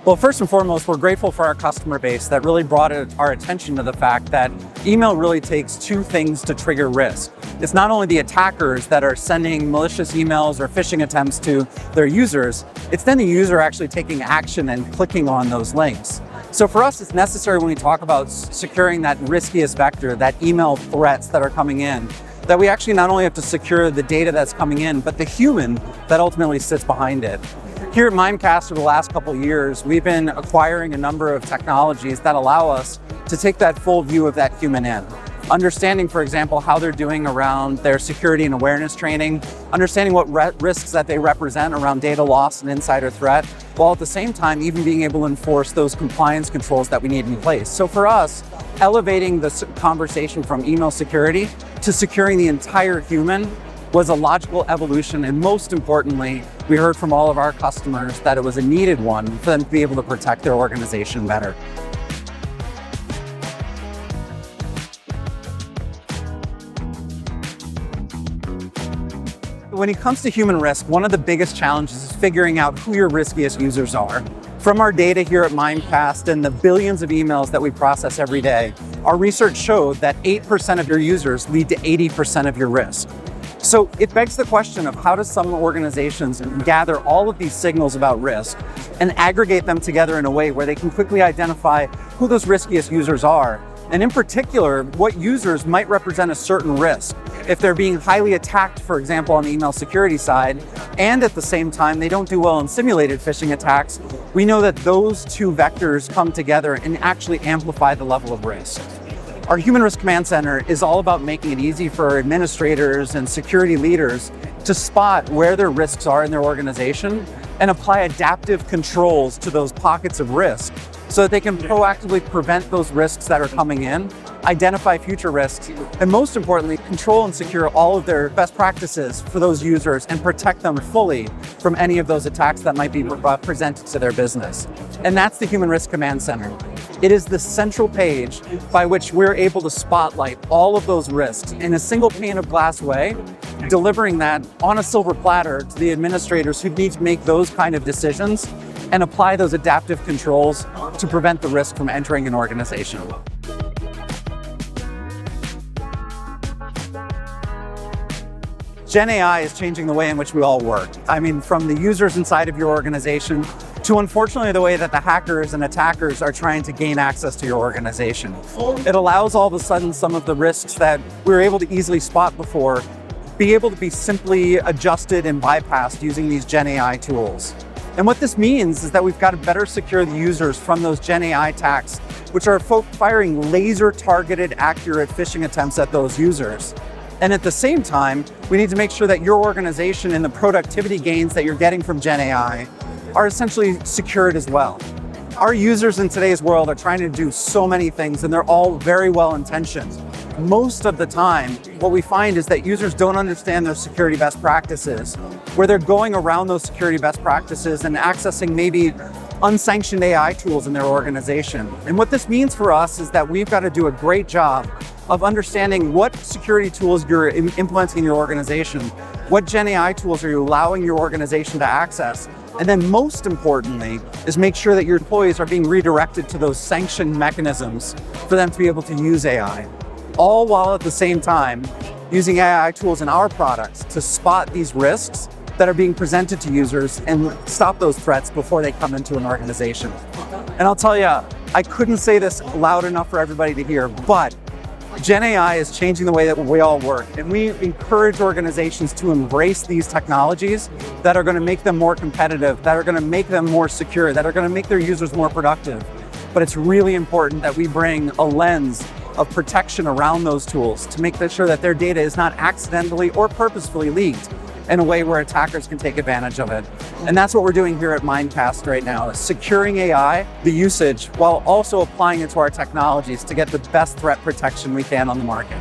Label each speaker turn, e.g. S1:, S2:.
S1: Well, first and foremost, we're grateful for our customer base that really brought our attention to the fact that email really takes two things to trigger risk. It's not only the attackers that are sending malicious emails or phishing attempts to their users, it's then the user actually taking action and clicking on those links. So for us, it's necessary when we talk about securing that riskiest vector, that email threats that are coming in, that we actually not only have to secure the data that's coming in, but the human that ultimately sits behind it. Here at Mimecast over the last couple of years, we've been acquiring a number of technologies that allow us to take that full view of that human in. Understanding, for example, how they're doing around their security and awareness training, understanding what risks that they represent around data loss and insider threat, while at the same time even being able to enforce those compliance controls that we need in place. So for us, elevating the conversation from email security to securing the entire human was a logical evolution, and most importantly, we heard from all of our customers that it was a needed one for them to be able to protect their organization better. When it comes to human risk, one of the biggest challenges is figuring out who your riskiest users are. From our data here at Mimecast and the billions of emails that we process every day, our research showed that 8% of your users lead to 80% of your risk. So it begs the question of how do some organizations gather all of these signals about risk and aggregate them together in a way where they can quickly identify who those riskiest users are, and in particular, what users might represent a certain risk. If they're being highly attacked, for example, on the email security side, and at the same time they don't do well in simulated phishing attacks, we know that those two vectors come together and actually amplify the level of risk. Our Human Risk Command Center is all about making it easy for administrators and security leaders to spot where their risks are in their organization and apply adaptive controls to those pockets of risk so that they can proactively prevent those risks that are coming in, identify future risks, and most importantly, control and secure all of their best practices for those users and protect them fully from any of those attacks that might be presented to their business. And that's the Human Risk Command Center. It is the central page by which we're able to spotlight all of those risks in a single pane of glass way, delivering that on a silver platter to the administrators who need to make those kind of decisions and apply those adaptive controls to prevent the risk from entering an organization. Gen AI is changing the way in which we all work. I mean, from the users inside of your organization to unfortunately the way that the hackers and attackers are trying to gain access to your organization. It allows all of a sudden some of the risks that we were able to easily spot before be able to be simply adjusted and bypassed using these Gen AI tools. And what this means is that we've got to better secure the users from those Gen AI attacks, which are firing laser-targeted, accurate phishing attempts at those users. And at the same time, we need to make sure that your organization and the productivity gains that you're getting from Gen AI are essentially secured as well. Our users in today's world are trying to do so many things, and they're all very well intentioned. Most of the time, what we find is that users don't understand their security best practices, where they're going around those security best practices and accessing maybe unsanctioned AI tools in their organization. And what this means for us is that we've got to do a great job of understanding what security tools you're implementing in your organization, what Gen AI tools are you allowing your organization to access, and then most importantly is make sure that your employees are being redirected to those sanctioned mechanisms for them to be able to use AI. All while at the same time using AI tools in our products to spot these risks that are being presented to users and stop those threats before they come into an organization. And I'll tell you, I couldn't say this loud enough for everybody to hear, but Gen AI is changing the way that we all work, and we encourage organizations to embrace these technologies that are going to make them more competitive, that are going to make them more secure, that are going to make their users more productive. But it's really important that we bring a lens of protection around those tools to make sure that their data is not accidentally or purposefully leaked in a way where attackers can take advantage of it. And that's what we're doing here at Mimecast right now, is securing AI, the usage, while also applying it to our technologies to get the best threat protection we can on the market.